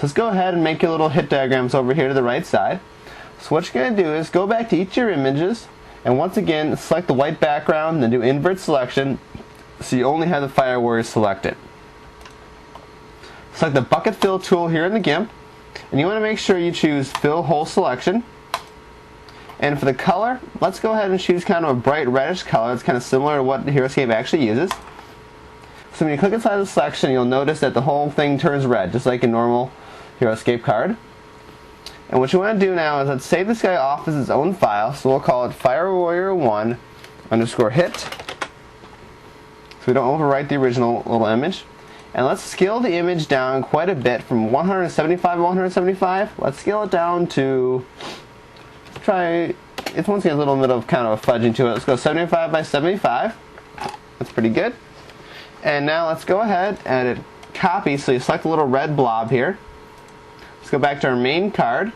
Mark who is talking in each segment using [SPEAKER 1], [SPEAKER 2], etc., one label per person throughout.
[SPEAKER 1] let's go ahead and make your little hit diagrams over here to the right side. So what you're going to do is go back to each of your images, and once again select the white background, then do invert selection so you only have the fire warriors selected. Select the bucket fill tool here in the GIMP, and you want to make sure you choose fill hole selection. And for the color, let's go ahead and choose kind of a bright reddish color. It's kind of similar to what Heroscape actually uses. So when you click inside the selection, you'll notice that the whole thing turns red, just like a normal Heroscape card. And what you want to do now is let's save this guy off as its own file. So we'll call it FireWarrior1 _ hit. So we don't overwrite the original little image. And let's scale the image down quite a bit from 175 by 175. Let's scale it down to, it's once again a little bit of kind of a fudging to it. Let's go 75 by 75. That's pretty good. And now let's go ahead and copy. So you select the little red blob here. Let's go back to our main card.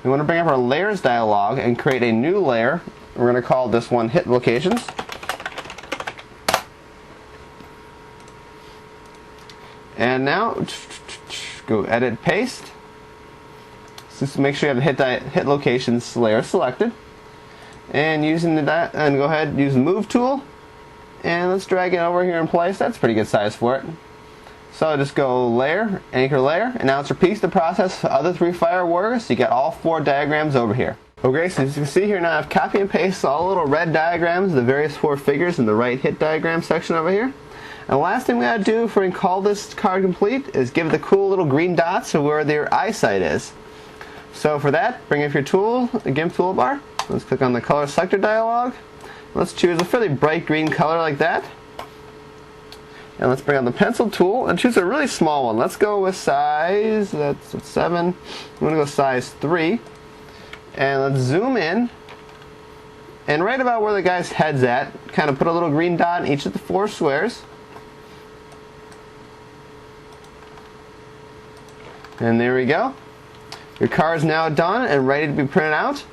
[SPEAKER 1] We want to bring up our layers dialog and create a new layer. We're going to call this one hit locations. And now go edit paste. So just make sure you have the hit locations layer selected. And using and go ahead and use the move tool. And let's drag it over here in place. That's a pretty good size for it. So just go layer, anchor layer, and now let's repeat the process for the other 3 fire warriors. So you got all 4 diagrams over here. Okay, so as you can see here now, I've copy and pasted all the little red diagrams of the various 4 figures in the right hit diagram section over here. And the last thing we gotta do before we call this card complete is give it the cool little green dots of where their eyesight is. So for that, bring up your tool, the GIMP toolbar. Let's click on the color selector dialog. Let's choose a fairly bright green color like that. And let's bring on the pencil tool and choose a really small one. Let's go with size, that's 7. I'm going to go size 3. And let's zoom in. And right about where the guy's head's at, kind of put a little green dot in each of the 4 squares. And there we go. Your card is now done and ready to be printed out.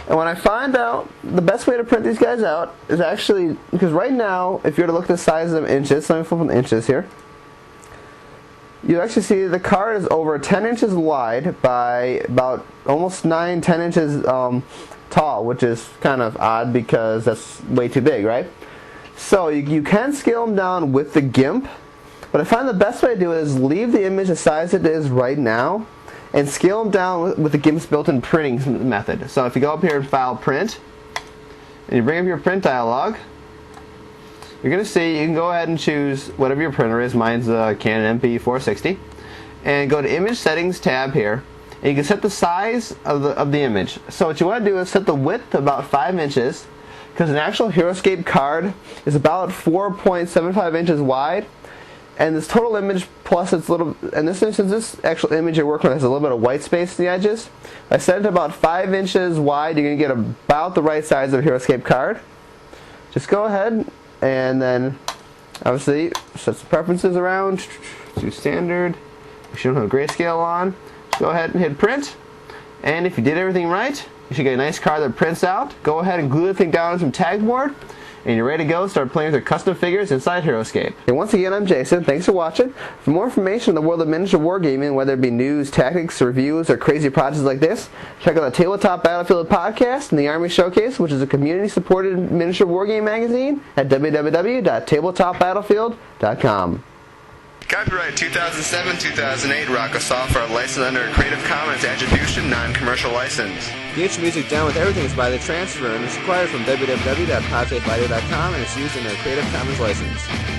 [SPEAKER 1] And when I find out, the best way to print these guys out is actually, because right now, if you were to look at the size of inches, let me flip them inches here, you actually see the card is over 10 inches wide by about almost 9-10 inches tall, which is kind of odd because that's way too big, right? So you can scale them down with the GIMP, but I find the best way to do it is leave the image the size it is right now and scale them down with the GIMP's built-in printing method. So if you go up here and File, Print, and you bring up your print dialog, you're going to see you can go ahead and choose whatever your printer is. Mine's a Canon MP460. And go to Image Settings tab here, and you can set the size of the image. So what you want to do is set the width to about 5 inches, because an actual Heroscape card is about 4.75 inches wide. And this total image plus its little, and since this actual image you're working with has a little bit of white space in the edges, I set it to about 5 inches wide. You're going to get about the right size of a Heroscape card. Just go ahead and then obviously set some preferences around to standard. If you don't have grayscale on, just go ahead and hit print. And if you did everything right, you should get a nice card that prints out. Go ahead and glue the thing down on some tag board, and you're ready to go start playing with your custom figures inside Heroscape. And once again, I'm Jason. Thanks for watching. For more information in the world of miniature wargaming, whether it be news, tactics, reviews, or crazy projects like this, check out the Tabletop Battlefield podcast and the Army Showcase, which is a community-supported miniature wargame magazine at www.tabletopbattlefield.com. Copyright 2007-2008 Rocco Software, licensed under a Creative Commons Attribution Non-Commercial License. The intro music done with everything is by The Transfer and is acquired from www.podtapeaudio.com and is used under a Creative Commons license.